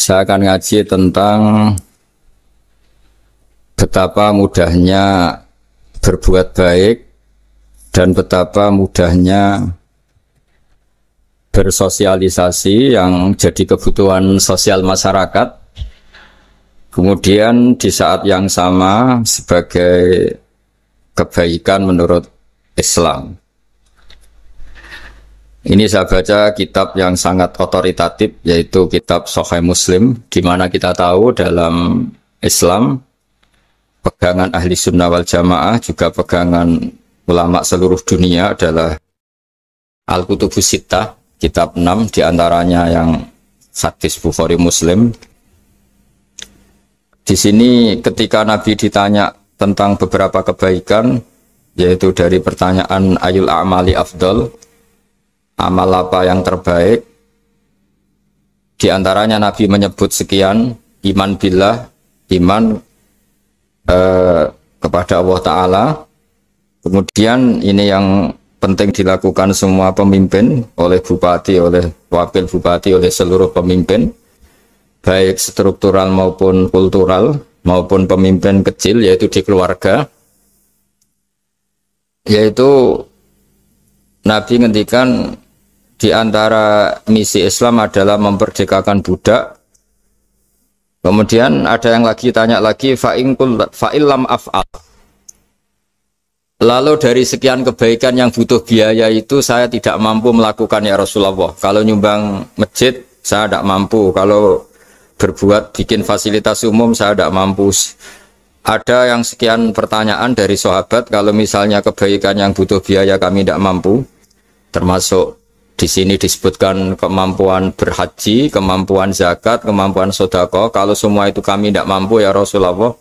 Saya akan ngaji tentang betapa mudahnya berbuat baik dan betapa mudahnya bersosialisasi yang jadi kebutuhan sosial masyarakat. Kemudian di saat yang sama sebagai kebaikan menurut Islam. Ini saya baca kitab yang sangat otoritatif, yaitu kitab Sahih Muslim, di mana kita tahu dalam Islam pegangan ahli sunnah wal jamaah, juga pegangan ulama seluruh dunia adalah Al-Kutubus Sittah, kitab 6, diantaranya yang hadis Bukhari Muslim. Di sini ketika Nabi ditanya tentang beberapa kebaikan, yaitu dari pertanyaan ayul a'mali afdal, amal apa yang terbaik, di antaranya Nabi menyebut sekian: iman billah, iman kepada Allah Ta'ala. Kemudian ini yang penting dilakukan semua pemimpin, oleh bupati, oleh wakil bupati, oleh seluruh pemimpin, baik struktural maupun kultural, maupun pemimpin kecil, yaitu di keluarga. Yaitu Nabi ngendikan di antara misi Islam adalah memerdekakan budak. Kemudian ada yang lagi tanya lagi, fa'illam af'al. Lalu dari sekian kebaikan yang butuh biaya itu saya tidak mampu melakukan ya Rasulullah. Kalau nyumbang masjid saya tidak mampu. Kalau berbuat bikin fasilitas umum saya tidak mampu. Ada yang sekian pertanyaan dari sahabat, kalau misalnya kebaikan yang butuh biaya kami tidak mampu, termasuk di sini disebutkan kemampuan berhaji, kemampuan zakat, kemampuan sedekah. Kalau semua itu kami tidak mampu ya Rasulullah.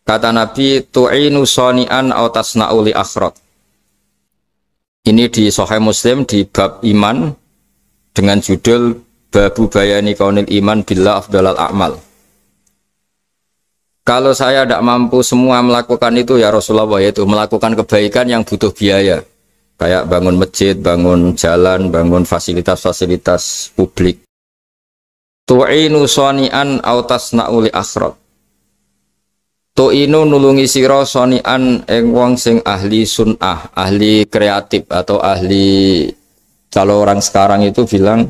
Kata Nabi, tu'inu soni'an aw tasna'u li akhrat. Ini di Sahih Muslim di bab iman dengan judul Babu bayani kaunil iman billah afdalal a'mal. Kalau saya tidak mampu semua melakukan itu ya Rasulullah, yaitu melakukan kebaikan yang butuh biaya, kayak bangun masjid, bangun jalan, bangun fasilitas-fasilitas publik. Tu'inu soni'an aw tasna'u li akhrat. Tu'inu nulungi sira soni'an ing wong sing ahli sun'ah, ahli kreatif, atau ahli, kalau orang sekarang itu bilang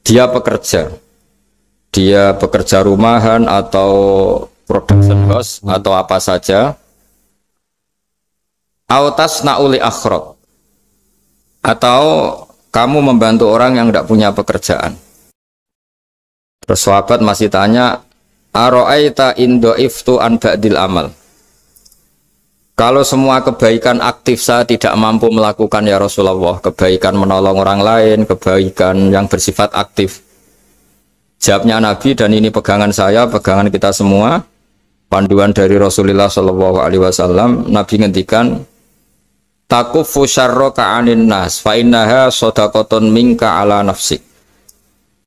dia pekerja rumahan atau production house atau apa saja. Autas nauli akhrat, atau kamu membantu orang yang tidak punya pekerjaan. Terus sahabat masih tanya, aro'aita indo iftu an ba'dil amal. Kalau semua kebaikan aktif saya tidak mampu melakukan ya Rasulullah, kebaikan menolong orang lain, kebaikan yang bersifat aktif. Jawabnya Nabi, dan ini pegangan saya, pegangan kita semua, panduan dari Rasulullah SAW. Nabi ngendikan, takufu syarroka anin nas, fa innaha sodakotun minka ala nafsik.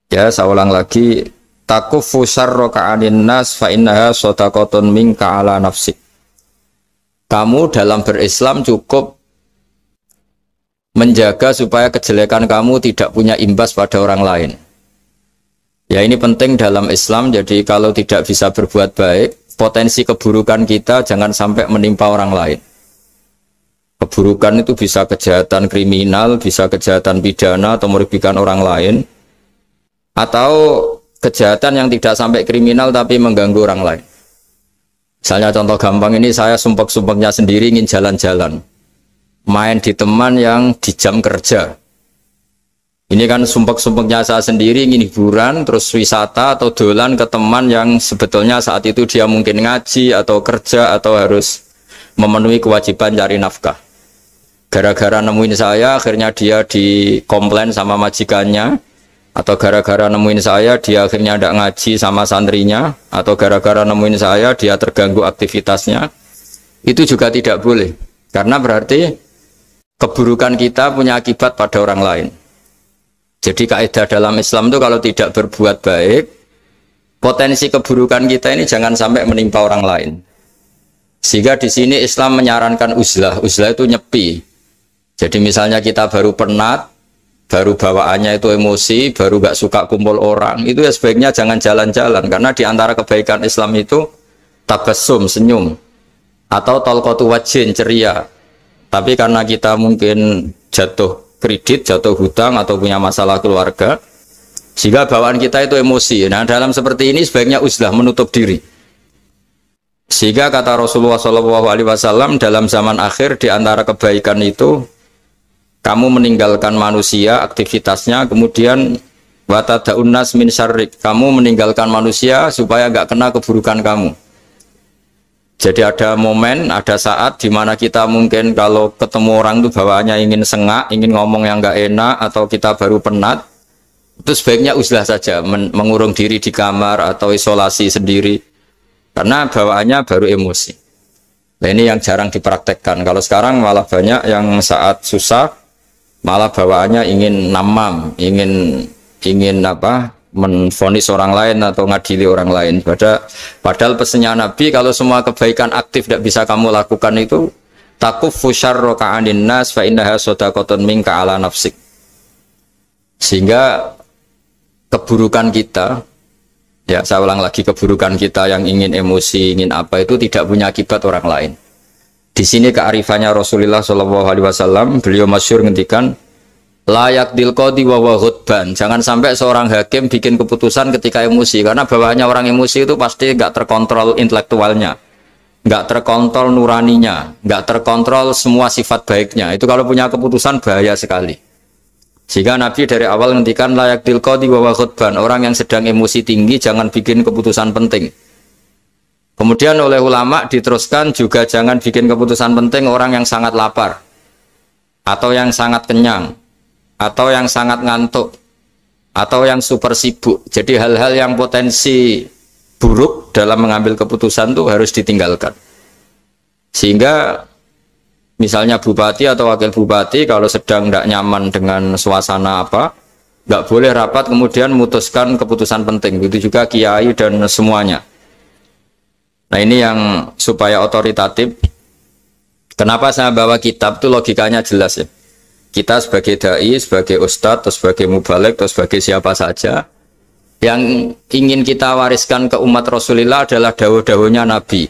Ya, saya ulang lagi, takufu syarroka anin nas, fa innaha sodakotun minka ala nafsik. Kamu dalam berislam cukup menjaga supaya kejelekan kamu tidak punya imbas pada orang lain. Ya, ini penting dalam Islam. Jadi kalau tidak bisa berbuat baik, potensi keburukan kita jangan sampai menimpa orang lain. Keburukan itu bisa kejahatan kriminal, bisa kejahatan pidana atau merugikan orang lain, atau kejahatan yang tidak sampai kriminal tapi mengganggu orang lain. Misalnya contoh gampang ini, saya sumpek-sumpeknya sendiri ingin jalan-jalan, main di teman yang di jam kerja. Ini kan sumpek-sumpeknya saya sendiri ingin hiburan, terus wisata atau dolan ke teman yang sebetulnya saat itu dia mungkin ngaji atau kerja atau harus memenuhi kewajiban cari nafkah. Gara-gara nemuin saya, akhirnya dia dikomplain sama majikannya, atau gara-gara nemuin saya dia akhirnya tidak ngaji sama santrinya, atau gara-gara nemuin saya dia terganggu aktivitasnya. Itu juga tidak boleh, karena berarti keburukan kita punya akibat pada orang lain. Jadi kaidah dalam Islam itu kalau tidak berbuat baik, potensi keburukan kita ini jangan sampai menimpa orang lain. Sehingga di sini Islam menyarankan uzlah. Uzlah itu nyepi. Jadi misalnya kita baru penat, baru bawaannya itu emosi, baru gak suka kumpul orang, itu ya sebaiknya jangan jalan-jalan, karena di antara kebaikan Islam itu tabassum, senyum, atau talqatu wajhin, ceria. Tapi karena kita mungkin jatuh kredit, jatuh hutang, atau punya masalah keluarga, sehingga bawaan kita itu emosi. Nah, dalam seperti ini sebaiknya uzlah, menutup diri. Sehingga kata Rasulullah SAW, dalam zaman akhir di antara kebaikan itu kamu meninggalkan manusia aktivitasnya, kemudian watadaun nas min syarrik, kamu meninggalkan manusia supaya nggak kena keburukan kamu. Jadi ada momen, ada saat di mana kita mungkin kalau ketemu orang itu bawaannya ingin sengak, ingin ngomong yang nggak enak, atau kita baru penat, itu sebaiknya uzlah saja, mengurung diri di kamar atau isolasi sendiri, karena bawaannya baru emosi. Nah, ini yang jarang dipraktekkan. Kalau sekarang malah banyak yang saat susah malah bawaannya ingin namam, ingin apa, menvonis orang lain atau ngadili orang lain. Padahal pesannya Nabi, kalau semua kebaikan aktif tidak bisa kamu lakukan itu, takuffu syarra ka'anin nas fa innaha shadaqatun minka ala nafsik. Sehingga keburukan kita, ya saya ulang lagi, keburukan kita yang ingin emosi, ingin apa, itu tidak punya akibat orang lain. Di sini kearifannya Rasulullah SAW, beliau masyhur ngendikan, layak dilqodi wa ghudban. Jangan sampai seorang hakim bikin keputusan ketika emosi, karena bawaannya orang emosi itu pasti nggak terkontrol intelektualnya, nggak terkontrol nuraninya, nggak terkontrol semua sifat baiknya. Itu kalau punya keputusan bahaya sekali. Sehingga Nabi dari awal ngendikan layak dilqodi wa ghudban. Orang yang sedang emosi tinggi jangan bikin keputusan penting. Kemudian oleh ulama diteruskan juga jangan bikin keputusan penting orang yang sangat lapar, atau yang sangat kenyang, atau yang sangat ngantuk, atau yang super sibuk. Jadi hal-hal yang potensi buruk dalam mengambil keputusan itu harus ditinggalkan. Sehingga misalnya bupati atau wakil bupati kalau sedang tidak nyaman dengan suasana apa, nggak boleh rapat kemudian memutuskan keputusan penting. Begitu juga kiai dan semuanya. Nah, ini yang supaya otoritatif. Kenapa saya bawa kitab itu logikanya jelas ya. Kita sebagai dai, sebagai ustadz, atau sebagai mubalek, atau sebagai siapa saja, yang ingin kita wariskan ke umat Rasulullah adalah dawuh-dawuhnya Nabi.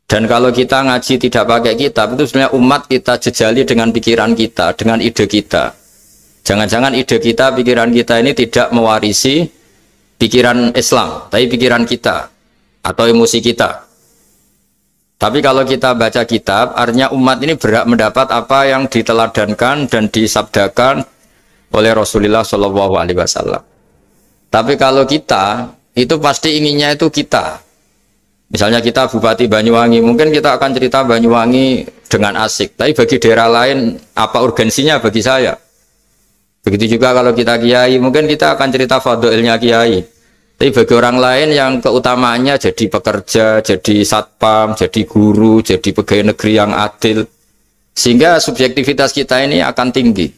Dan kalau kita ngaji tidak pakai kitab, itu sebenarnya umat kita jejali dengan pikiran kita, dengan ide kita. Jangan-jangan ide kita, pikiran kita ini tidak mewarisi pikiran Islam, tapi pikiran kita atau emosi kita. Tapi kalau kita baca kitab, artinya umat ini berhak mendapat apa yang diteladankan dan disabdakan oleh Rasulullah SAW. Tapi kalau kita, itu pasti inginnya itu kita. Misalnya kita Bupati Banyuwangi, mungkin kita akan cerita Banyuwangi dengan asik. Tapi bagi daerah lain, apa urgensinya bagi saya? Begitu juga kalau kita kiai, mungkin kita akan cerita fadhilnya kiai. Tapi bagi orang lain yang keutamaannya jadi pekerja, jadi satpam, jadi guru, jadi pegawai negeri yang adil. Sehingga subjektivitas kita ini akan tinggi.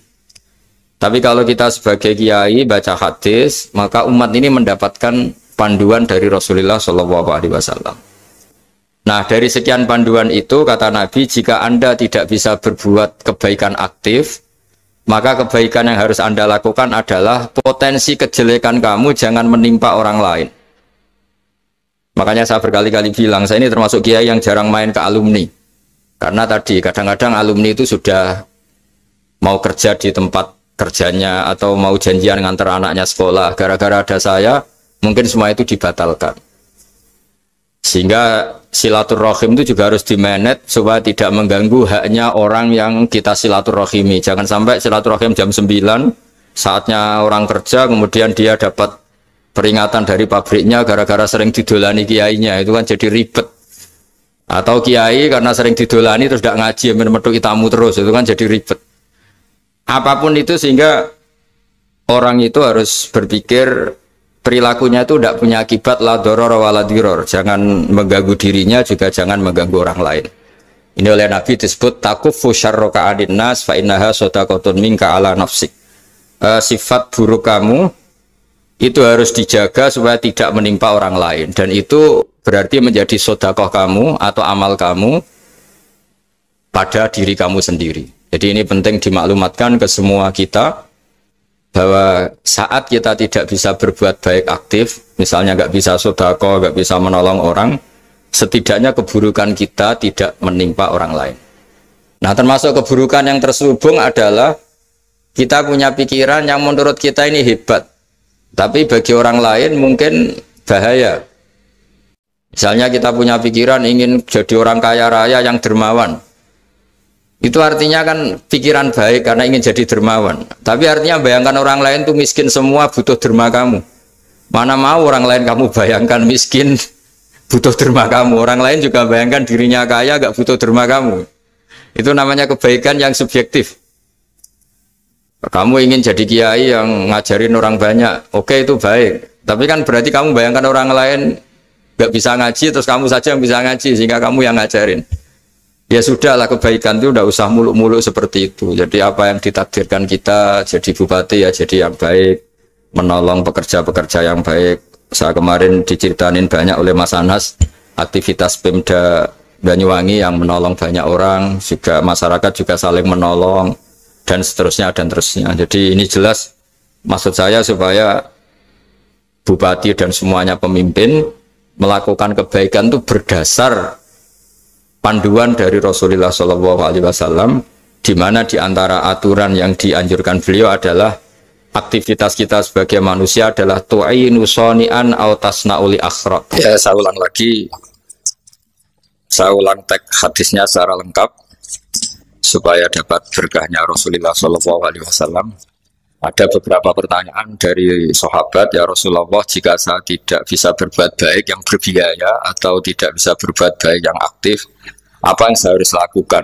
Tapi kalau kita sebagai kiai baca hadis, maka umat ini mendapatkan panduan dari Rasulullah SAW. Nah, dari sekian panduan itu, kata Nabi, jika Anda tidak bisa berbuat kebaikan aktif, maka kebaikan yang harus Anda lakukan adalah potensi kejelekan kamu jangan menimpa orang lain. Makanya saya berkali-kali bilang, saya ini termasuk kiai yang jarang main ke alumni. Karena tadi kadang-kadang alumni itu sudah mau kerja di tempat kerjanya atau mau janjian ngantar anaknya sekolah. Gara-gara ada saya, mungkin semua itu dibatalkan. Sehingga silaturahim itu juga harus dimanage supaya tidak mengganggu haknya orang yang kita silaturahimi. Jangan sampai silaturahim jam 9, saatnya orang kerja, kemudian dia dapat peringatan dari pabriknya gara-gara sering didolani kiainya. Itu kan jadi ribet. Atau kiai karena sering didolani terus tidak ngaji, metu tamu terus, itu kan jadi ribet. Apapun itu, sehingga orang itu harus berpikir perilakunya itu tidak punya akibat la doror wa la diror. Jangan mengganggu dirinya, juga jangan mengganggu orang lain. Ini oleh Nabi disebut takuffu syarra ka'adin nas fa innaha shadaqatun minka ala nafsik. Sifat buruk kamu itu harus dijaga supaya tidak menimpa orang lain, dan itu berarti menjadi sedekah kamu atau amal kamu pada diri kamu sendiri. Jadi ini penting dimaklumatkan ke semua kita bahwa saat kita tidak bisa berbuat baik aktif, misalnya nggak bisa sedekah, nggak bisa menolong orang, setidaknya keburukan kita tidak menimpa orang lain. Nah, termasuk keburukan yang terselubung adalah kita punya pikiran yang menurut kita ini hebat, tapi bagi orang lain mungkin bahaya. Misalnya kita punya pikiran ingin jadi orang kaya raya yang dermawan. Itu artinya kan pikiran baik karena ingin jadi dermawan. Tapi artinya bayangkan orang lain tuh miskin semua butuh derma kamu. Mana mau orang lain kamu bayangkan miskin butuh derma kamu. Orang lain juga bayangkan dirinya kaya gak butuh derma kamu. Itu namanya kebaikan yang subjektif. Kamu ingin jadi kiai yang ngajarin orang banyak. Oke, itu baik. Tapi kan berarti kamu bayangkan orang lain gak bisa ngaji terus kamu saja yang bisa ngaji sehingga kamu yang ngajarin. Ya sudahlah, kebaikan itu udah usah muluk-muluk seperti itu. Jadi apa yang ditakdirkan kita jadi bupati ya jadi yang baik, menolong pekerja-pekerja yang baik. Saya kemarin diceritain banyak oleh Mas Anas aktivitas Pemda Banyuwangi yang menolong banyak orang, juga masyarakat juga saling menolong dan seterusnya dan terusnya. Jadi ini jelas maksud saya supaya bupati dan semuanya pemimpin melakukan kebaikan itu berdasar panduan dari Rasulullah SAW, di mana di antara aturan yang dianjurkan beliau adalah aktivitas kita sebagai manusia adalah tu'inu soni'an au tasna'uli akhraq. Ya, saya ulang lagi, saya ulang teks hadisnya secara lengkap supaya dapat berkahnya Rasulullah SAW. Ada beberapa pertanyaan dari sahabat, ya Rasulullah, jika saya tidak bisa berbuat baik yang berbiaya atau tidak bisa berbuat baik yang aktif, apa yang saya harus lakukan?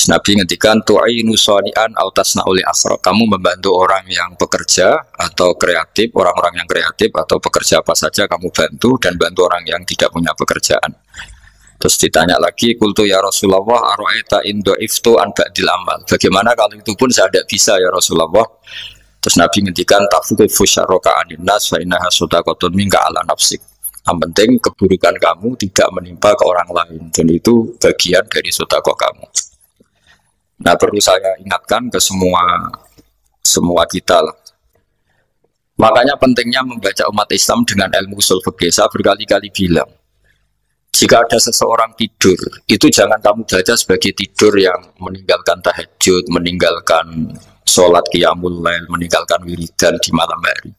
Nabi ngendikan tu'inu shani'an aw tasna'u li asra. Kamu membantu orang yang bekerja atau kreatif, orang-orang yang kreatif atau pekerja apa saja kamu bantu, dan bantu orang yang tidak punya pekerjaan. Terus ditanya lagi, qultu ya Rasulullah ara'aita in dha'iftu an ba'dil amal. Bagaimana kalau itu pun saya tidak bisa ya Rasulullah? Terus Nabi ngendikan tafuqifu syarraka anin nas fa innaha shadaqatun minka ala nafsik. Yang penting keburukan kamu tidak menimpa ke orang lain, dan itu bagian dari sedekah kamu. Nah, perlu saya ingatkan ke semua kita lah. Makanya pentingnya membaca umat Islam dengan ilmu ushul fikih. Saya berkali-kali bilang, jika ada seseorang tidur, itu jangan kamu baca sebagai tidur yang meninggalkan tahajud, meninggalkan sholat qiyamul lail, meninggalkan wiridan di malam hari.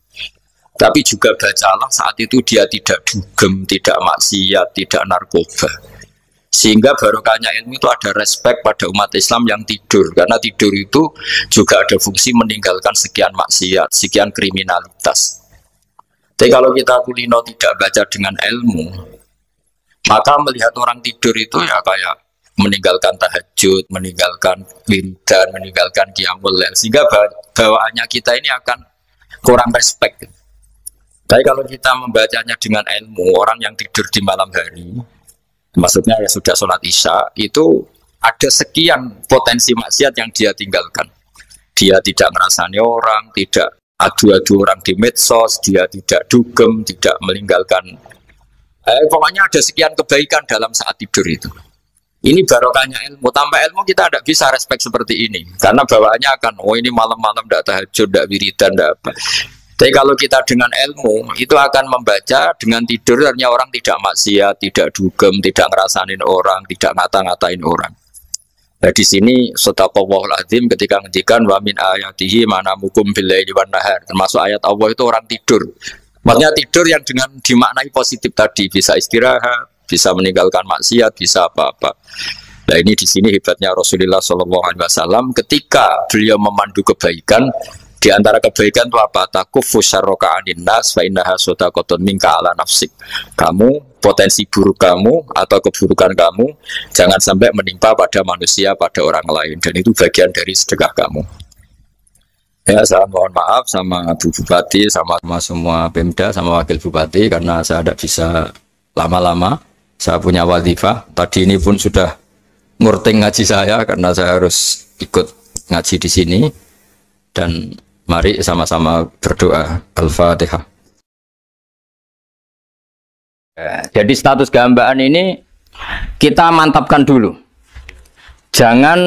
Tapi juga bacalah saat itu dia tidak dugem, tidak maksiat, tidak narkoba. Sehingga barokahnya ilmu itu ada respek pada umat Islam yang tidur. Karena tidur itu juga ada fungsi meninggalkan sekian maksiat, sekian kriminalitas. Tapi kalau kita kulino tidak baca dengan ilmu, maka melihat orang tidur itu ya kayak meninggalkan tahajud, meninggalkan wiridan, meninggalkan qiyamul lail, sehingga bawaannya kita ini akan kurang respect. Tapi kalau kita membacanya dengan ilmu, orang yang tidur di malam hari, maksudnya ya sudah sholat isya, itu ada sekian potensi maksiat yang dia tinggalkan. Dia tidak ngerasani orang, tidak adu-adu orang di medsos, dia tidak dugem, tidak meninggalkan. Pokoknya ada sekian kebaikan dalam saat tidur itu. Ini barokahnya ilmu. Tanpa ilmu kita tidak bisa respect seperti ini. Karena bawaannya akan, oh ini malam-malam tidak tahajud, tidak wiridan, tidak apa. Tapi kalau kita dengan ilmu, itu akan membaca dengan tidur, artinya orang tidak maksiat, tidak dugem, tidak ngerasanin orang, tidak ngata-ngatain orang. Nah di sini sadaqallahul azim ketika ngendikan wa min ayatihi manamukum billaili wan nahar. Termasuk ayat Allah itu orang tidur. Maksudnya tidur yang dengan dimaknai positif tadi, bisa istirahat, bisa meninggalkan maksiat, bisa apa-apa. Nah ini di sini hebatnya Rasulullah SAW ketika beliau memandu kebaikan. Di antara kebaikan itu apa? Takufu syarroka anin nas fa innaha shadaqatun minka ala nafsik. Kamu, potensi buruk kamu atau keburukan kamu jangan sampai menimpa pada manusia, pada orang lain, dan itu bagian dari sedekah kamu. Ya, saya mohon maaf sama Bu Bupati, sama semua Pemda, sama Wakil Bupati karena saya tidak bisa lama-lama. Saya punya wadifah. Tadi ini pun sudah ngurting ngaji saya karena saya harus ikut ngaji di sini. Dan mari sama-sama berdoa. Al-Fatihah. Jadi status gambaan ini kita mantapkan dulu. Jangan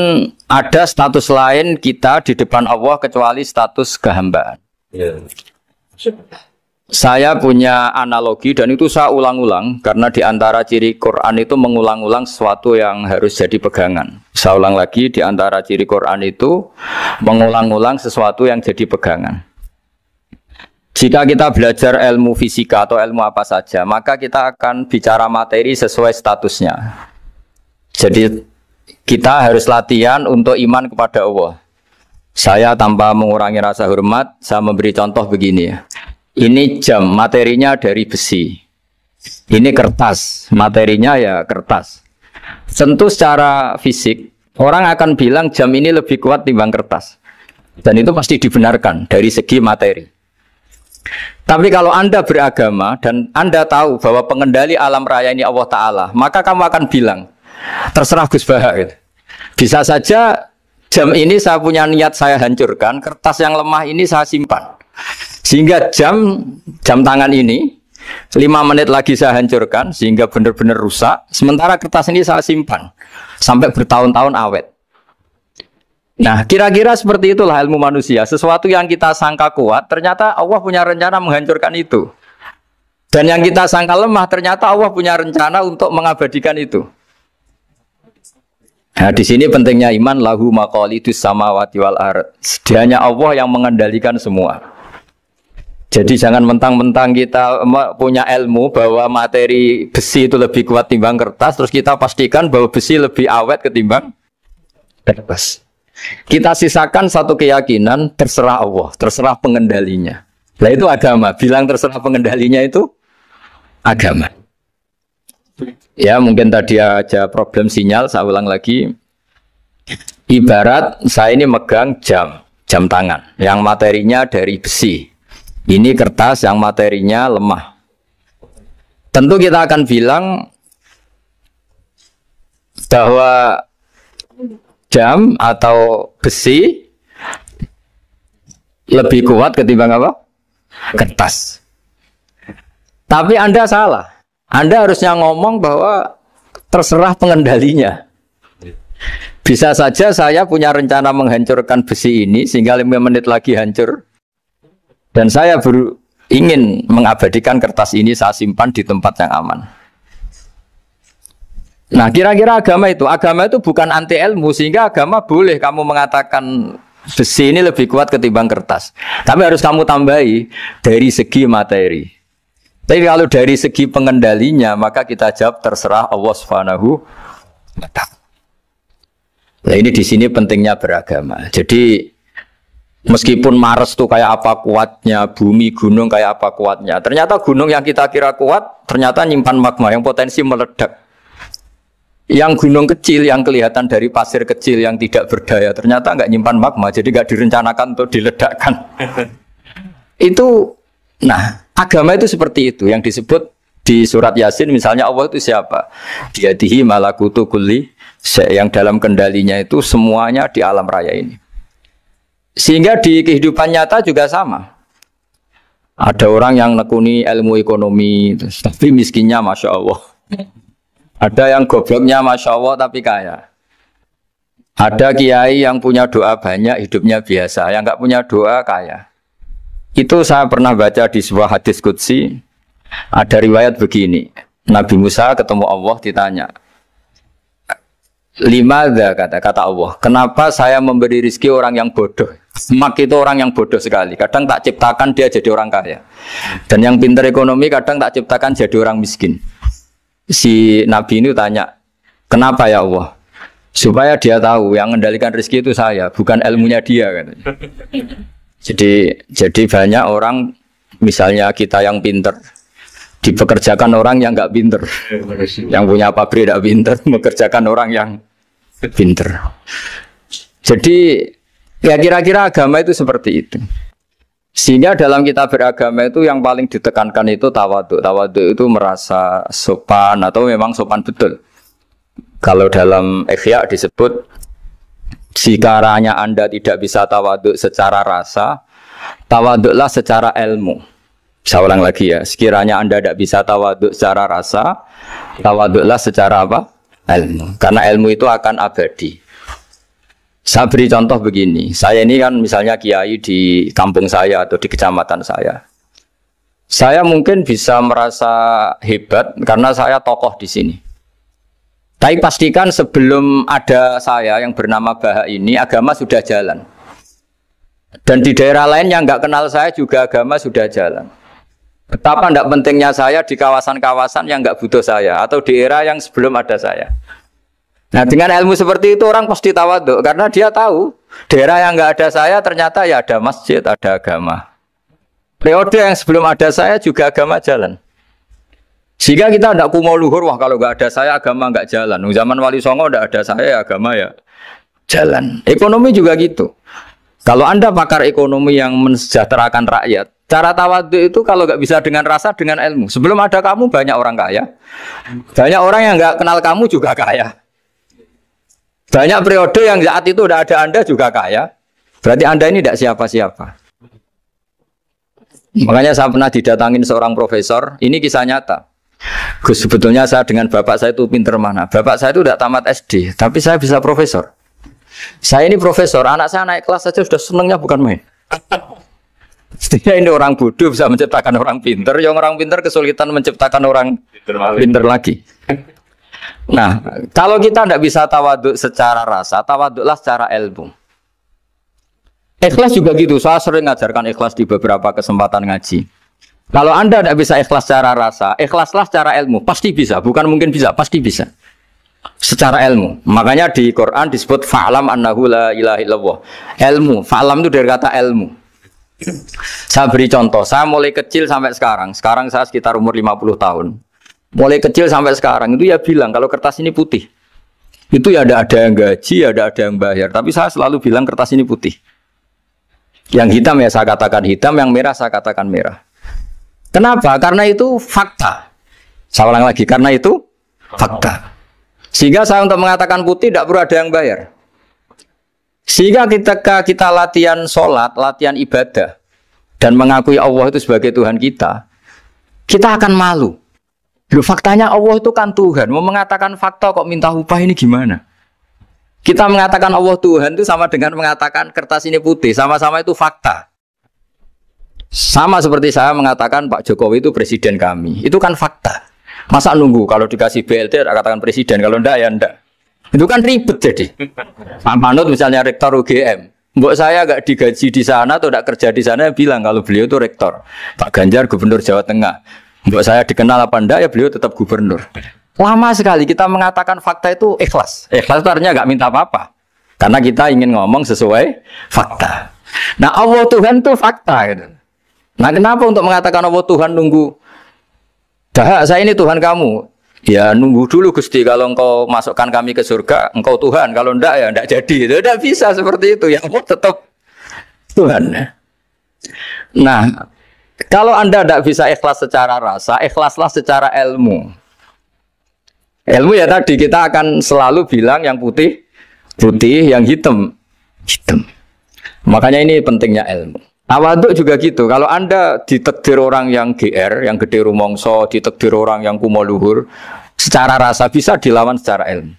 ada status lain kita di depan Allah kecuali status kehambaan. Yeah. Saya punya analogi dan itu saya ulang-ulang karena di antara ciri Quran itu mengulang-ulang sesuatu yang harus jadi pegangan. Saya ulang lagi, di antara ciri Quran itu mengulang-ulang sesuatu yang jadi pegangan. Jika kita belajar ilmu fisika atau ilmu apa saja, maka kita akan bicara materi sesuai statusnya. Jadi kita harus latihan untuk iman kepada Allah. Saya tanpa mengurangi rasa hormat, saya memberi contoh begini ya. Ini jam, materinya dari besi. Ini kertas, materinya ya kertas. Tentu secara fisik, orang akan bilang jam ini lebih kuat timbang kertas. Dan itu pasti dibenarkan dari segi materi. Tapi kalau Anda beragama dan Anda tahu bahwa pengendali alam raya ini Allah Ta'ala, maka kamu akan bilang, terserah Gus Baha. Gitu. Bisa saja jam ini saya punya niat saya hancurkan, kertas yang lemah ini saya simpan. Sehingga jam tangan ini 5 menit lagi saya hancurkan sehingga benar-benar rusak. Sementara kertas ini saya simpan sampai bertahun-tahun awet. Nah, kira-kira seperti itulah ilmu manusia. Sesuatu yang kita sangka kuat, ternyata Allah punya rencana menghancurkan itu. Dan yang kita sangka lemah, ternyata Allah punya rencana untuk mengabadikan itu. Nah, di sini pentingnya iman, lahu maqalidus samawati wal ardh. Hanya Allah yang mengendalikan semua. Jadi jangan mentang-mentang kita punya ilmu bahwa materi besi itu lebih kuat timbang kertas, terus kita pastikan bahwa besi lebih awet ketimbang kertas. Kita sisakan satu keyakinan, terserah Allah, terserah pengendalinya. Nah itu agama, bilang terserah pengendalinya itu agama. Ya mungkin tadi aja problem sinyal, saya ulang lagi. Ibarat saya ini megang jam tangan, yang materinya dari besi. Ini kertas yang materinya lemah. Tentu kita akan bilang bahwa jam atau besi lebih kuat ketimbang apa? Kertas. Tapi Anda salah. Anda harusnya ngomong bahwa terserah pengendalinya. Bisa saja saya punya rencana menghancurkan besi ini sehingga 5 menit lagi hancur. Dan saya ingin mengabadikan kertas ini saya simpan di tempat yang aman. Nah kira-kira agama itu bukan anti ilmu, sehingga agama boleh kamu mengatakan besi ini lebih kuat ketimbang kertas. Tapi harus kamu tambahi dari segi materi. Tapi kalau dari segi pengendalinya, maka kita jawab terserah Allah Subhanahu wa Ta'ala. Nah ini di sini pentingnya beragama. Jadi meskipun Mars tuh kayak apa kuatnya, bumi, gunung kayak apa kuatnya. Ternyata gunung yang kita kira kuat, ternyata nyimpan magma yang potensi meledak. Yang gunung kecil, yang kelihatan dari pasir kecil yang tidak berdaya, ternyata nggak nyimpan magma, jadi nggak direncanakan untuk diledakkan. Itu, nah, agama itu seperti itu, yang disebut di surat Yasin, misalnya Allah itu siapa? Biyadihi malakutu kulli, yang dalam kendalinya itu semuanya di alam raya ini. Sehingga di kehidupan nyata juga sama. Ada orang yang nekuni ilmu ekonomi, tapi miskinnya Masya Allah. Ada yang gobloknya Masya Allah, tapi kaya. Ada kiai yang punya doa banyak, hidupnya biasa. Yang nggak punya doa, kaya. Itu saya pernah baca di sebuah hadis qudsi. Ada riwayat begini. Nabi Musa ketemu Allah, ditanya. Limadha kata Allah, kenapa saya memberi rezeki orang yang bodoh? Mak itu orang yang bodoh sekali. Kadang tak ciptakan dia jadi orang kaya. Dan yang pintar ekonomi kadang tak ciptakan jadi orang miskin. Si Nabi ini tanya, kenapa ya Allah? Supaya dia tahu yang mengendalikan rezeki itu saya, bukan ilmunya dia. Katanya. Jadi banyak orang, misalnya kita yang pintar, dipekerjakan orang yang nggak pintar. Yang punya pabrik tidak pintar, mengerjakan orang yang pinter. Jadi ya kira-kira agama itu seperti itu. Sehingga dalam kita beragama itu yang paling ditekankan itu tawadhu. Tawadhu itu merasa sopan atau memang sopan betul. Kalau dalam Ihya disebut sekiranya Anda tidak bisa tawadhu secara rasa, tawadhulah secara ilmu. Saya ulang lagi ya, sekiranya Anda tidak bisa tawadhu secara rasa, tawadhulah secara apa? Ilmu. Karena ilmu itu akan abadi. Saya beri contoh begini, saya ini kan misalnya kiai di kampung saya atau di kecamatan saya. Saya mungkin bisa merasa hebat karena saya tokoh di sini. Tapi pastikan sebelum ada saya yang bernama Baha ini, agama sudah jalan. Dan di daerah lain yang nggak kenal saya juga agama sudah jalan. Betapa tidak pentingnya saya di kawasan-kawasan yang nggak butuh saya atau di era yang sebelum ada saya. Nah dengan ilmu seperti itu orang pasti tawaduk karena dia tahu daerah yang nggak ada saya ternyata ya ada masjid, ada agama. Periode yang sebelum ada saya juga agama jalan. Sehingga kita tidak kumo luhur, wah kalau nggak ada saya agama nggak jalan. Zaman Wali Songo tidak ada saya agama ya jalan. Ekonomi juga gitu. Kalau Anda pakar ekonomi yang mensejahterakan rakyat, cara tawaduk itu kalau nggak bisa dengan rasa, dengan ilmu. Sebelum ada kamu banyak orang kaya, banyak orang yang nggak kenal kamu juga kaya. Banyak periode yang saat itu udah ada Anda juga kaya. Berarti Anda ini tidak siapa-siapa. Makanya saya pernah didatangin seorang profesor. Ini kisah nyata. Gus, sebetulnya saya dengan bapak saya itu pinter mana. Bapak saya itu tidak tamat SD, tapi saya bisa profesor. Saya ini profesor, anak saya naik kelas saja sudah senangnya bukan main. Setidaknya ini orang bodoh bisa menciptakan orang pinter. Yang orang pinter kesulitan menciptakan orang pinter lagi. Nah, kalau kita tidak bisa tawaduk secara rasa, tawaduklah secara ilmu. Ikhlas juga gitu. Saya sering ngajarkan ikhlas di beberapa kesempatan ngaji. Kalau Anda tidak bisa ikhlas secara rasa, ikhlaslah secara ilmu. Pasti bisa. Bukan mungkin bisa, pasti bisa. Secara ilmu. Makanya di Quran disebut fa'lam annahu la ilaha illallah. Ilmu. Fa'lam itu dari kata ilmu. Saya beri contoh. Saya mulai kecil sampai sekarang. Sekarang saya sekitar umur 50 tahun. Mulai kecil sampai sekarang itu ya bilang kalau kertas ini putih. Itu ya ada yang gaji, ada yang bayar. Tapi saya selalu bilang kertas ini putih. Yang hitam ya saya katakan hitam, yang merah saya katakan merah. Kenapa? Karena itu fakta. Saya ulang lagi, karena itu fakta. Sehingga saya untuk mengatakan putih tidak perlu ada yang bayar. Sehingga ketika kita latihan sholat, latihan ibadah, dan mengakui Allah itu sebagai Tuhan kita akan malu. Loh, faktanya Allah itu kan Tuhan. Mau mengatakan fakta kok minta upah ini gimana? Kita mengatakan Allah Tuhan itu sama dengan mengatakan kertas ini putih. Sama-sama itu fakta. Sama seperti saya mengatakan Pak Jokowi itu presiden kami. Itu kan fakta. Masa nunggu kalau dikasih BLT katakan presiden, kalau enggak ya enggak. Itu kan ribet jadi. Pak Manut misalnya rektor UGM. Mbok saya enggak digaji di sana atau enggak kerja di sana bilang kalau beliau itu rektor. Pak Ganjar gubernur Jawa Tengah. Mbok saya dikenal apa enggak ya beliau tetap gubernur. Lama sekali kita mengatakan fakta itu ikhlas. Ikhlas itu artinya enggak minta apa-apa. Karena kita ingin ngomong sesuai fakta. Nah Allah Tuhan itu fakta gitu. Nah kenapa untuk mengatakan Allah Tuhan nunggu? Dah saya ini Tuhan kamu. Ya nunggu dulu Gusti, kalau engkau masukkan kami ke surga, engkau Tuhan. Kalau enggak ya enggak jadi. Tidak bisa seperti itu. Ya Allah tetap Tuhan. Nah kalau Anda tidak bisa ikhlas secara rasa, ikhlaslah secara ilmu. Ilmu ya tadi kita akan selalu bilang yang putih, putih, yang hitam, hitam. Makanya ini pentingnya ilmu. Tawaduk juga gitu. Kalau Anda ditakdir orang yang GR, yang gede rumongso, ditakdir orang yang kumo luhur, secara rasa bisa dilawan secara ilmu.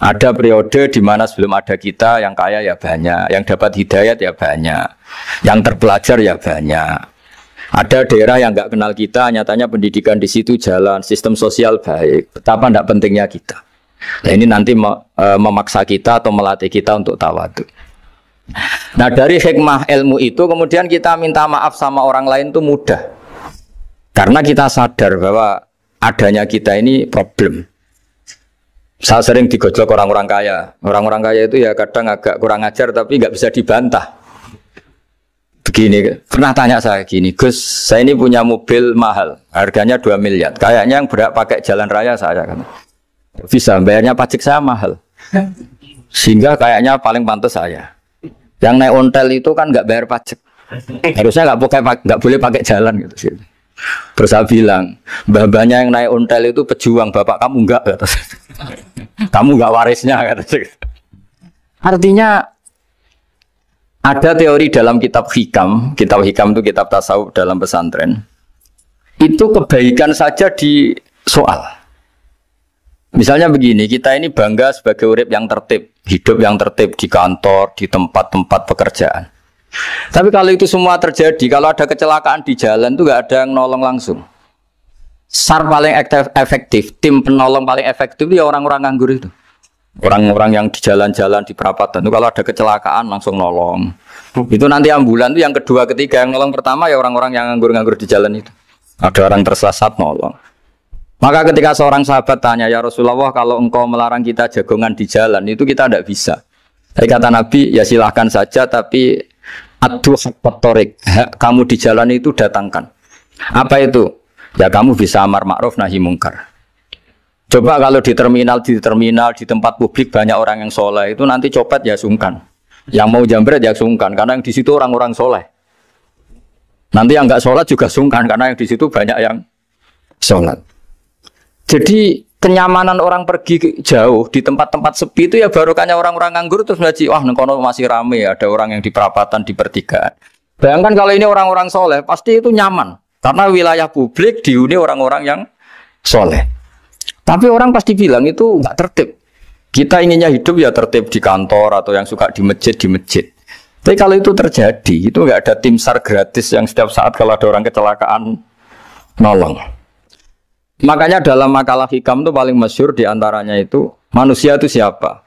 Ada periode di mana sebelum ada kita yang kaya ya banyak, yang dapat hidayat ya banyak, yang terpelajar ya banyak. Ada daerah yang nggak kenal kita, nyatanya pendidikan di situ jalan, sistem sosial baik. Betapa tidak pentingnya kita. Nah ini nanti memaksa kita atau melatih kita untuk tawaduk. Nah dari hikmah ilmu itu kemudian kita minta maaf sama orang lain itu mudah. Karena kita sadar bahwa adanya kita ini problem. Saya sering digojlok orang-orang kaya. Orang-orang kaya itu ya kadang agak kurang ajar tapi nggak bisa dibantah. Begini, pernah tanya saya gini, Gus, saya ini punya mobil mahal, harganya 2 miliar. Kayaknya yang berak pakai jalan raya saya kan. Bisa, bayarnya pajak saya mahal. Sehingga kayaknya paling pantas saya. Yang naik ontel itu kan nggak bayar pajak. Harusnya nggak boleh pakai jalan gitu. Terus saya bilang, mbah-mbahnya yang naik ontel itu pejuang, bapak kamu enggak kata. Kamu enggak warisnya kata. Artinya ada teori dalam kitab hikam itu kitab tasawuf dalam pesantren. Itu kebaikan saja di soal. Misalnya begini, kita ini bangga sebagai urip yang tertib, hidup yang tertib di kantor, di tempat-tempat pekerjaan. Tapi kalau itu semua terjadi, kalau ada kecelakaan di jalan itu nggak ada yang nolong langsung. SAR paling efektif, tim penolong paling efektif itu ya orang-orang nganggur itu. Orang-orang yang di jalan-jalan di perapatan itu kalau ada kecelakaan langsung nolong. Itu nanti ambulan itu yang kedua, ketiga, yang nolong pertama ya orang-orang yang nganggur-nganggur di jalan itu. Ada orang tersesat nolong. Maka ketika seorang sahabat tanya, ya Rasulullah, kalau engkau melarang kita jagongan di jalan, itu kita tidak bisa. Tapi kata Nabi, ya silahkan saja, tapi adu haqqat thoriq, hak kamu di jalan itu datangkan. Apa itu? Ya kamu bisa amar ma'ruf nahi mungkar. Coba kalau di terminal, di tempat publik banyak orang yang soleh, itu nanti copet ya sungkan. Yang mau jambret ya sungkan, karena yang di situ orang-orang soleh. Nanti yang nggak sholat juga sungkan, karena yang di situ banyak yang sholat. Jadi kenyamanan orang pergi jauh di tempat-tempat sepi itu ya barokahnya orang-orang nganggur terus ngaji, wah nengkono masih rame, ada orang yang di perapatan, di pertigaan. Bayangkan kalau ini orang-orang soleh, pasti itu nyaman. Karena wilayah publik dihuni orang-orang yang soleh. Tapi orang pasti bilang itu nggak tertib. Kita inginnya hidup ya tertib di kantor atau yang suka di masjid, di masjid. Tapi kalau itu terjadi, itu nggak ada tim SAR gratis yang setiap saat kalau ada orang kecelakaan nolong. Makanya dalam makalah hikam itu paling masyhur diantaranya itu manusia itu siapa?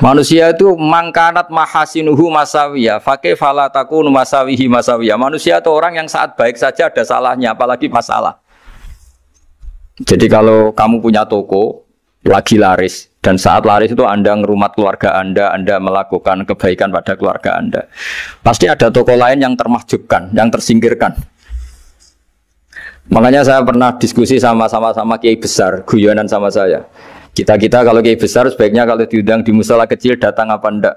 Manusia itu mangkanat mahasinuhu masawiya, fakih falatakun masawihi masawiya. Manusia itu orang yang saat baik saja ada salahnya, apalagi masalah. Jadi kalau kamu punya toko lagi laris dan saat laris itu Anda ngerumat keluarga Anda melakukan kebaikan pada keluarga Anda, pasti ada toko lain yang termahjubkan, yang tersingkirkan. Makanya saya pernah diskusi sama kiai besar, guyonan sama saya. Kita kalau kiai besar sebaiknya kalau diundang di musala kecil datang apa enggak?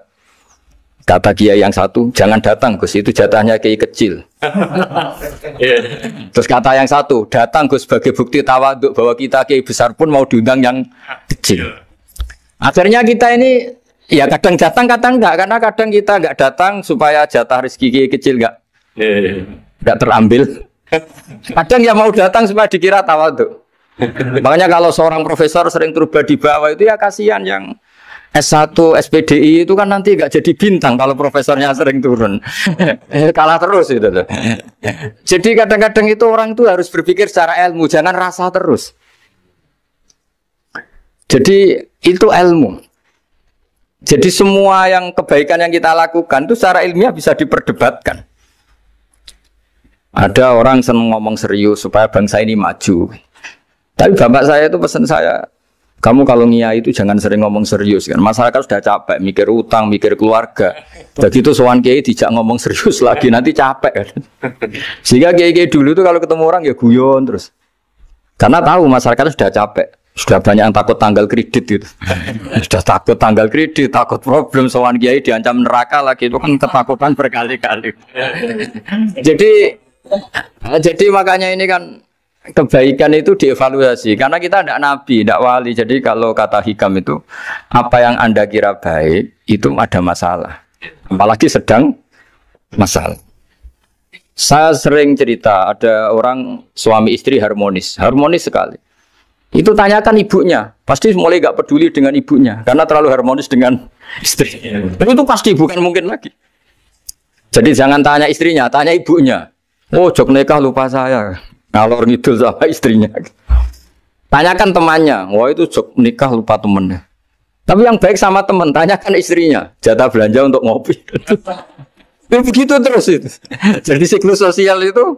Kata kiai yang satu, jangan datang Gus, itu jatahnya kiai kecil. Terus kata yang satu, datang Gus sebagai bukti tawaduk bahwa kita kiai besar pun mau diundang yang kecil. Akhirnya kita ini ya kadang datang kadang enggak, karena kadang kita enggak datang supaya jatah rezeki kiai kecil enggak terambil. Kadang ya mau datang supaya dikira tawaduk. Makanya kalau seorang profesor sering turba di bawah itu ya kasihan yang S1, SPDI itu kan nanti nggak jadi bintang kalau profesornya sering turun. Kalah terus itu. Jadi kadang-kadang itu orang itu harus berpikir secara ilmu, jangan rasa terus. Jadi itu ilmu. Jadi semua yang kebaikan yang kita lakukan itu secara ilmiah bisa diperdebatkan. Ada orang senang ngomong serius supaya bangsa ini maju. Tapi bapak saya itu pesan saya, kamu kalau ngiyai itu jangan sering ngomong serius kan. Masyarakat sudah capek mikir utang, mikir keluarga. Begitu sowan kiai dijak ngomong serius lagi nanti capek kan. Sehingga kiai dulu itu kalau ketemu orang ya guyon terus. Karena tahu masyarakat sudah capek. Sudah banyak yang takut tanggal kredit gitu. Sudah takut tanggal kredit, takut problem sowan kiai diancam neraka lagi, itu kan ketakutan berkali-kali. Jadi makanya ini kan kebaikan itu dievaluasi karena kita tidak nabi, tidak wali. Jadi kalau kata hikam itu apa yang Anda kira baik itu ada masalah, apalagi sedang masalah. Saya sering cerita ada orang suami istri harmonis sekali. Itu tanyakan ibunya, pasti mulai gak peduli dengan ibunya karena terlalu harmonis dengan istri. Tapi itu pasti bukan mungkin lagi. Jadi jangan tanya istrinya, tanya ibunya. Oh, jok nikah lupa saya. Ngalor ngidul sama istrinya. Tanyakan temannya. Wah, itu jok nikah lupa temennya. Tapi yang baik sama teman, tanyakan istrinya. Jatah belanja untuk ngopi. Begitu terus itu. Jadi siklus sosial itu.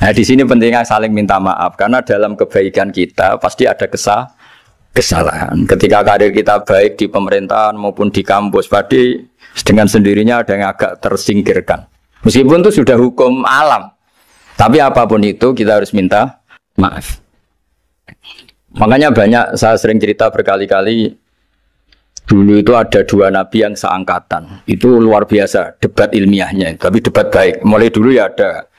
Nah, di sini pentingnya saling minta maaf karena dalam kebaikan kita pasti ada kesalahan. Ketika karir kita baik di pemerintahan maupun di kampus, pasti dengan sendirinya ada yang agak tersingkirkan. Meskipun itu sudah hukum alam, tapi apapun itu kita harus minta maaf. Makanya banyak, saya sering cerita berkali-kali, dulu itu ada dua nabi yang seangkatan. Itu luar biasa debat ilmiahnya, tapi debat baik. Mulai dulu ya ada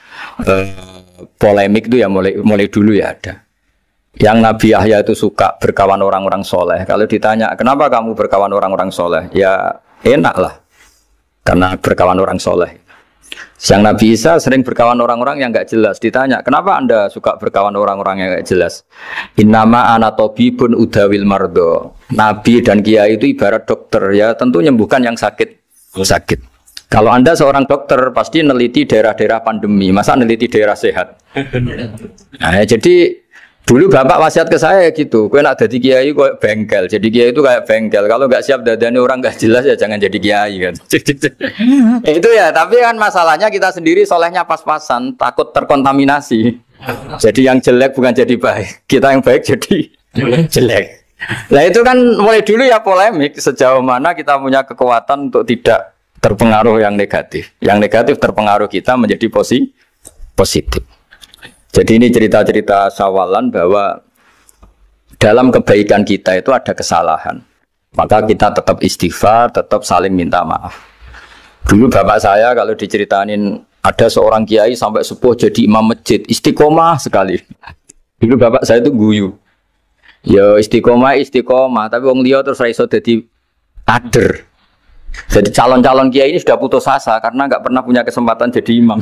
polemik itu ya mulai dulu ya ada. Yang Nabi Yahya itu suka berkawan orang-orang soleh. Kalau ditanya kenapa kamu berkawan orang-orang soleh, ya enak lah, karena berkawan orang soleh. Yang Nabi Isa sering berkawan orang-orang yang nggak jelas. Ditanya, kenapa anda suka berkawan orang-orang yang nggak jelas? Innama ana tabibun udawil mardo. Nabi dan kiai itu ibarat dokter ya, tentu menyembuhkan yang sakit. Kalau anda seorang dokter pasti neliti daerah-daerah pandemi, masa neliti daerah sehat? Nah, jadi dulu bapak wasiat ke saya gitu, kau nak jadi kiai kau bengkel, jadi kiai itu kayak bengkel. Kalau nggak siap dadani orang nggak jelas ya jangan jadi kiai kan. Itu ya, tapi kan masalahnya kita sendiri solehnya pas-pasan, takut terkontaminasi. Jadi yang jelek bukan jadi baik, kita yang baik jadi jelek. Nah itu kan mulai dulu ya polemik sejauh mana kita punya kekuatan untuk tidak terpengaruh yang negatif. Yang negatif terpengaruh kita menjadi positif. Jadi ini cerita-cerita sawalan bahwa dalam kebaikan kita itu ada kesalahan. Maka kita tetap istighfar, tetap saling minta maaf. Dulu bapak saya kalau diceritain ada seorang kiai sampai sepuh jadi imam masjid, istiqomah sekali. Dulu bapak saya itu guyu. Ya istiqomah, tapi wong liya terus ra iso dadi kader. Jadi calon-calon kiai ini sudah putus asa karena nggak pernah punya kesempatan jadi imam.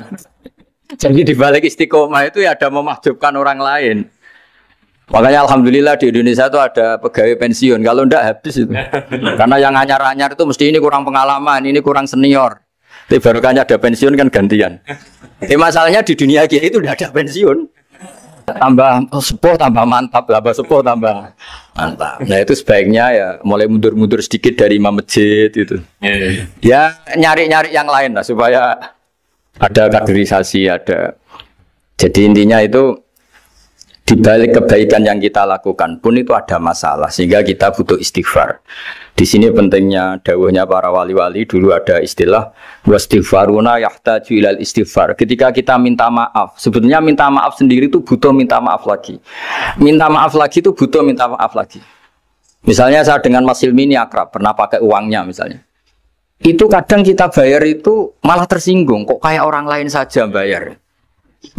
Jadi di balik istiqomah itu ya ada memahjubkan orang lain. Makanya alhamdulillah di Indonesia itu ada pegawai pensiun. Kalau enggak habis itu. Karena yang anyar-anyar itu mesti ini kurang pengalaman, ini kurang senior. Tapi baru kan ada pensiun kan gantian. Masalahnya di dunia kiai itu udah ada pensiun. Tambah sepuh tambah mantap, tambah sepuh tambah mantap. Nah itu sebaiknya ya mulai mundur-mundur sedikit dari imam masjid itu. Ya nyari-nyari yang lain lah supaya ada kaderisasi, ada. Jadi intinya itu di balik kebaikan yang kita lakukan pun itu ada masalah sehingga kita butuh istighfar. Di sini pentingnya dawuhnya para wali-wali, dulu ada istilah wastighfaruna yahtaju ilal istighfar. Ketika kita minta maaf, sebetulnya minta maaf sendiri itu butuh minta maaf lagi. Minta maaf lagi itu butuh minta maaf lagi. Misalnya saya dengan Mas Hilmi ini akrab, pernah pakai uangnya misalnya. Itu kadang kita bayar itu malah tersinggung, kok kayak orang lain saja bayar.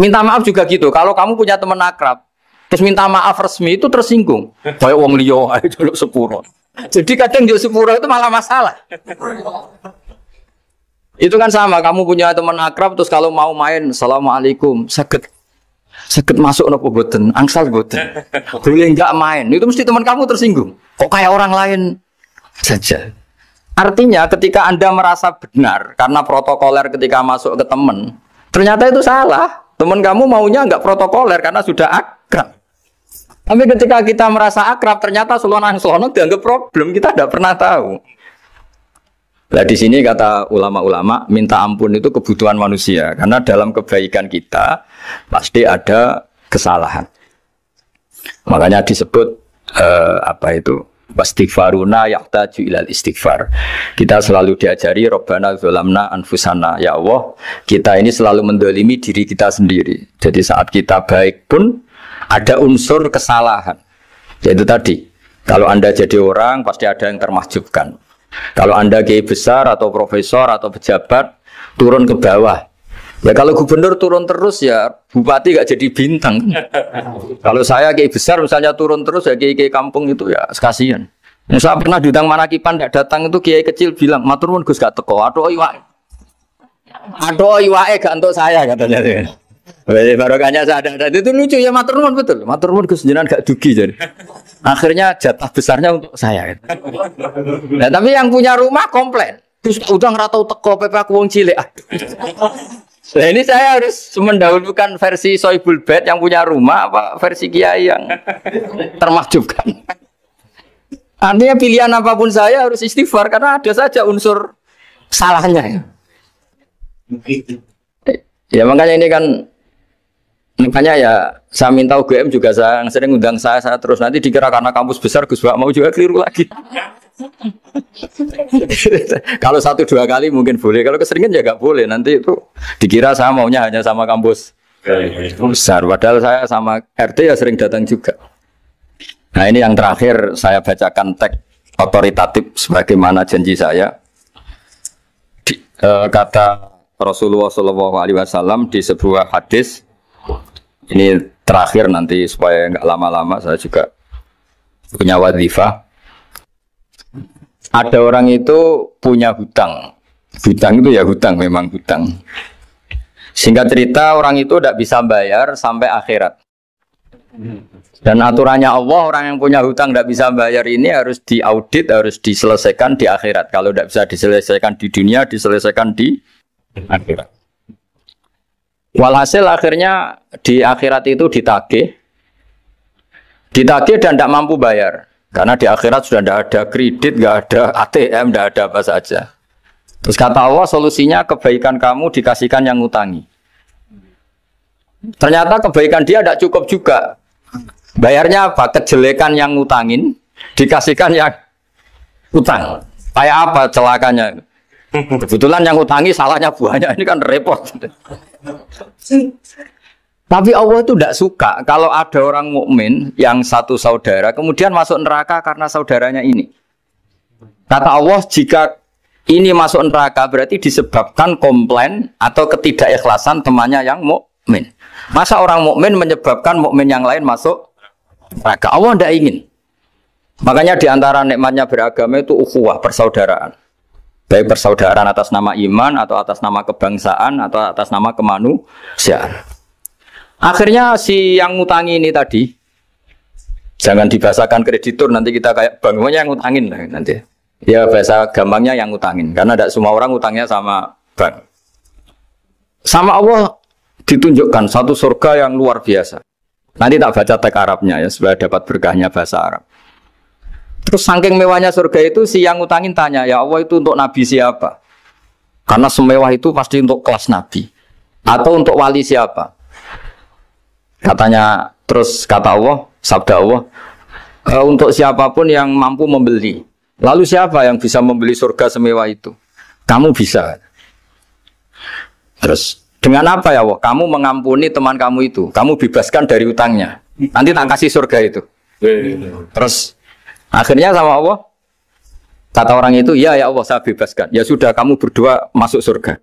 Minta maaf juga gitu, kalau kamu punya teman akrab, terus minta maaf resmi itu tersinggung. Kayak wong liya ae jaluk sepuro. Jadi kadang jaluk sepuro itu malah masalah. Itu kan sama, kamu punya teman akrab terus kalau mau main, assalamualaikum, saged masuk nopo boten, angsal boten. Boleh enggak main. Itu mesti teman kamu tersinggung. Kok kayak orang lain saja. Artinya ketika Anda merasa benar karena protokoler ketika masuk ke teman, ternyata itu salah. Teman kamu maunya enggak protokoler karena sudah akrab. Tapi ketika kita merasa akrab, ternyata selonang-selonang dianggap problem, kita tidak pernah tahu. Nah di sini kata ulama-ulama, minta ampun itu kebutuhan manusia, karena dalam kebaikan kita pasti ada kesalahan. Makanya disebut wastighfaruna yahtaju ilal istighfar. Kita selalu diajari Rabbana dzalamna anfusana, ya Allah, kita ini selalu mendolimi diri kita sendiri. Jadi saat kita baik pun ada unsur kesalahan. Yaitu tadi, kalau Anda jadi orang pasti ada yang termahjubkan. Kalau Anda kiai besar atau profesor atau pejabat turun ke bawah, ya kalau gubernur turun terus ya bupati gak jadi bintang. Kalau saya kiai besar misalnya turun terus ya kiai kampung itu ya kasihan. Saya pernah diundang Manakipan tidak datang itu kiai kecil bilang matur nuwun Gus gak teko. Aduh iwake gak untuk saya katanya. Barokahnya saya ada itu lucu ya, matur nuwun betul. Matur nuwun Gus jenengan gak dugi jadi. Akhirnya jatah besarnya untuk saya. Nah, tapi yang punya rumah komplain. Gus udah ngeratau teko PP aku wong cilik. Nah, ini saya harus mendahulukan versi Soibul Bait yang punya rumah apa versi kiai yang termahjubkan. Artinya pilihan apapun saya harus istighfar karena ada saja unsur salahnya. Ya makanya ini kan makanya ya saya minta UGM juga saya sering undang saya terus nanti dikira karena kampus besar Gus Bak mau juga keliru lagi. Kalau 1-2 kali mungkin boleh, kalau keseringan ya nggak boleh. Nanti itu dikira saya maunya hanya sama kampus besar, padahal saya sama RT ya sering datang juga. Nah ini yang terakhir saya bacakan teks otoritatif sebagaimana janji saya. Kata Rasulullah SAW di sebuah hadis. Ini terakhir nanti supaya nggak lama-lama saya juga punya wadhifah. Ada orang itu punya hutang. Hutang itu ya hutang, memang hutang. Singkat cerita orang itu tidak bisa bayar sampai akhirat. Dan aturannya Allah, orang yang punya hutang tidak bisa bayar ini harus diaudit, harus diselesaikan di akhirat. Kalau tidak bisa diselesaikan di dunia, diselesaikan di akhirat. Walhasil akhirnya di akhirat itu ditagih dan tidak mampu bayar. Karena di akhirat sudah tidak ada kredit, tidak ada ATM, tidak ada apa saja. Terus kata Allah, solusinya kebaikan kamu dikasihkan yang ngutangi. Ternyata kebaikan dia tidak cukup juga. Bayarnya apa? Kejelekan yang ngutangin dikasihkan yang utang. Kayak apa celakanya? Kebetulan yang ngutangi salahnya banyak, ini kan repot. Tapi Allah itu tidak suka kalau ada orang mukmin yang satu saudara kemudian masuk neraka karena saudaranya ini. Kata Allah, jika ini masuk neraka berarti disebabkan komplain atau ketidakikhlasan temannya yang mukmin. Masa orang mukmin menyebabkan mukmin yang lain masuk neraka? Allah tidak ingin. Makanya diantara nikmatnya beragama itu ukhuwah, persaudaraan. Baik persaudaraan atas nama iman atau atas nama kebangsaan atau atas nama kemanusiaan. Akhirnya si yang ngutangi ini tadi, jangan dibahasakan kreditur, nanti kita kayak bank, yang ngutangin lah nanti. Ya bahasa gampangnya yang ngutangin, karena tidak semua orang ngutangnya sama bank. Sama Allah ditunjukkan satu surga yang luar biasa. Nanti tak baca teks Arabnya ya, supaya dapat berkahnya bahasa Arab. Terus saking mewahnya surga itu, si yang ngutangin tanya, ya Allah itu untuk nabi siapa? Karena semewah itu pasti untuk kelas nabi. Atau untuk wali siapa? Katanya, terus kata Allah, sabda Allah, untuk siapapun yang mampu membeli. Lalu siapa yang bisa membeli surga semewah itu? Kamu bisa. Terus, dengan apa ya Allah? Kamu mengampuni teman kamu itu. Kamu bebaskan dari utangnya. Nanti tak kasih surga itu. Terus, akhirnya sama Allah, kata orang itu, ya Allah saya bebaskan. Ya sudah, kamu berdua masuk surga.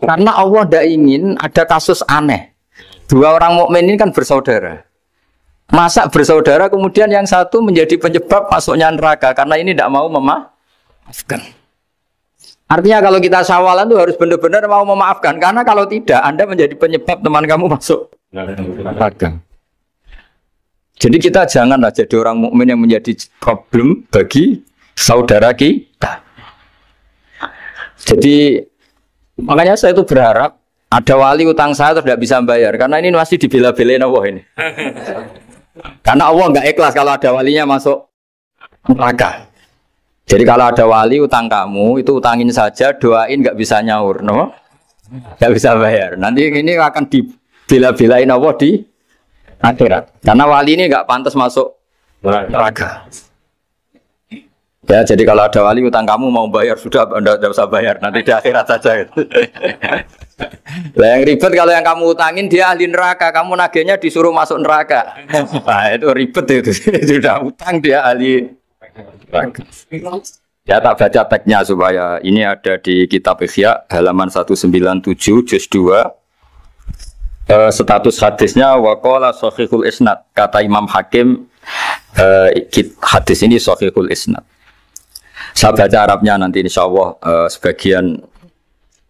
Karena Allah tidak ingin ada kasus aneh. Dua orang mukmin ini kan bersaudara. Masa bersaudara kemudian yang satu menjadi penyebab masuknya neraka karena ini tidak mau memaafkan. Artinya kalau kita syawalan itu harus benar-benar mau memaafkan, karena kalau tidak Anda menjadi penyebab teman kamu masuk neraka. Jadi kita janganlah jadi orang mukmin yang menjadi problem bagi saudara kita. Jadi makanya saya itu berharap ada wali utang saya tidak bisa bayar, karena ini masih dibela-belain Allah ini. Karena Allah nggak ikhlas kalau ada walinya masuk neraka. Jadi kalau ada wali utang kamu, itu utangin saja, doain nggak bisa nyaur, no? Nggak bisa bayar. Nanti ini akan dibela-belain Allah di akhirat. Karena wali ini nggak pantas masuk neraka. Ya, jadi kalau ada wali utang kamu mau bayar, sudah Anda tidak usah bayar, nanti di akhirat saja. Lah yang ribet kalau yang kamu utangin dia ahli neraka, kamu nagihnya disuruh masuk neraka. Nah, itu ribet itu. Sudah utang dia ahli neraka. Ya tak baca teksnya supaya ini ada di kitab Ihya halaman 197 juz 2. Status hadisnya waqala sahihul isnad, kata Imam Hakim, hadis ini sahihul isnad. Saya baca Arabnya nanti insyaallah sebagian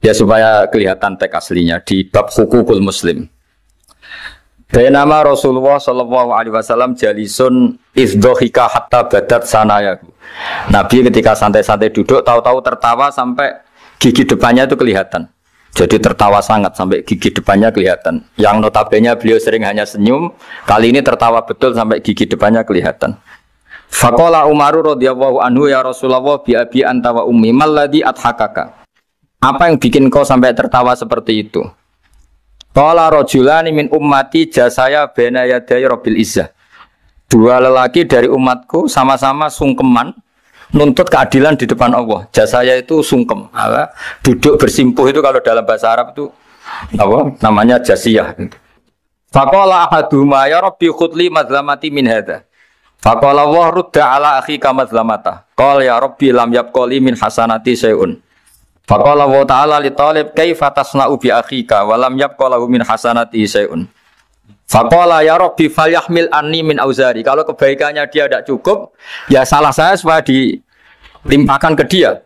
ya supaya kelihatan teks aslinya di bab hukukul muslim. Bainama Rasulullah sallallahu alaihi wasallam jalisun izdhika hatta badat sanayahu. Nabi ketika santai-santai duduk tahu-tahu tertawa sampai gigi depannya itu kelihatan. Jadi tertawa sangat sampai gigi depannya kelihatan. Yang notabene beliau sering hanya senyum, kali ini tertawa betul sampai gigi depannya kelihatan. Faqala Umaru radhiyallahu anhu ya Rasulullah bi abi anta wa ummi malladhi adhakaka. Apa yang bikin kau sampai tertawa seperti itu? Qala rajulani min ummati jasaya baina yaday rabbil izzah. Dua lelaki dari umatku sama-sama sungkeman nuntut keadilan di depan Allah. Jasaya itu sungkem, duduk bersimpuh itu kalau dalam bahasa Arab itu apa? Namanya jasiyah. Faqala ahaduma ya rabbi khudli madlamati min hadza. Faqala wa rudda ala akhika madlamata. Qala ya rabbi lam yabqali min hasanati syai'un. Faqala wa ta'ala li talib kaifa tasna'u bi akhika wa lam yabqalahu min hasanati syai'un. Faqala ya rabbi falyahmil anni min auzari. Kalau kebaikannya dia tidak cukup, ya salah saya supaya dilimpahkan ke dia.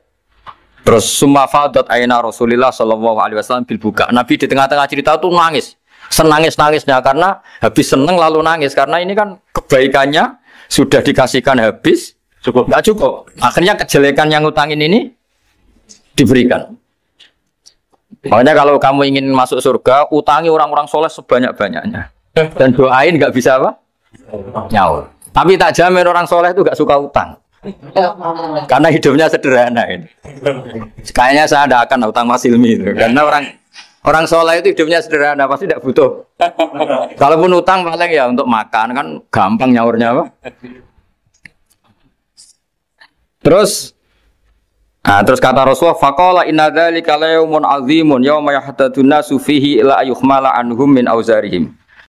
Terus summa fadat aina Rasulillah sallallahu alaihi wasallam bil buka. Nabi di tengah-tengah cerita tuh nangis. Senangis-nangisnya karena habis seneng lalu nangis karena ini kan kebaikannya sudah dikasihkan habis cukup enggak cukup. Akhirnya kejelekan yang ngutangin ini diberikan. Makanya kalau kamu ingin masuk surga, utangi orang-orang soleh sebanyak-banyaknya. Dan doain nggak bisa apa? Nyaur. Tapi tak jamin orang soleh itu nggak suka utang. Karena hidupnya sederhana ini. Kayaknya saya tidak akan utang Mas Ilmi itu. Karena orang soleh itu hidupnya sederhana, pasti tidak butuh. Kalaupun utang paling ya untuk makan kan gampang nyaurnya apa? Terus kata Rasulullah, faqala inna dzalika la yaumun azimun yauma yahtadun nasu fihi ila ayuhmala anhum min auzarihim.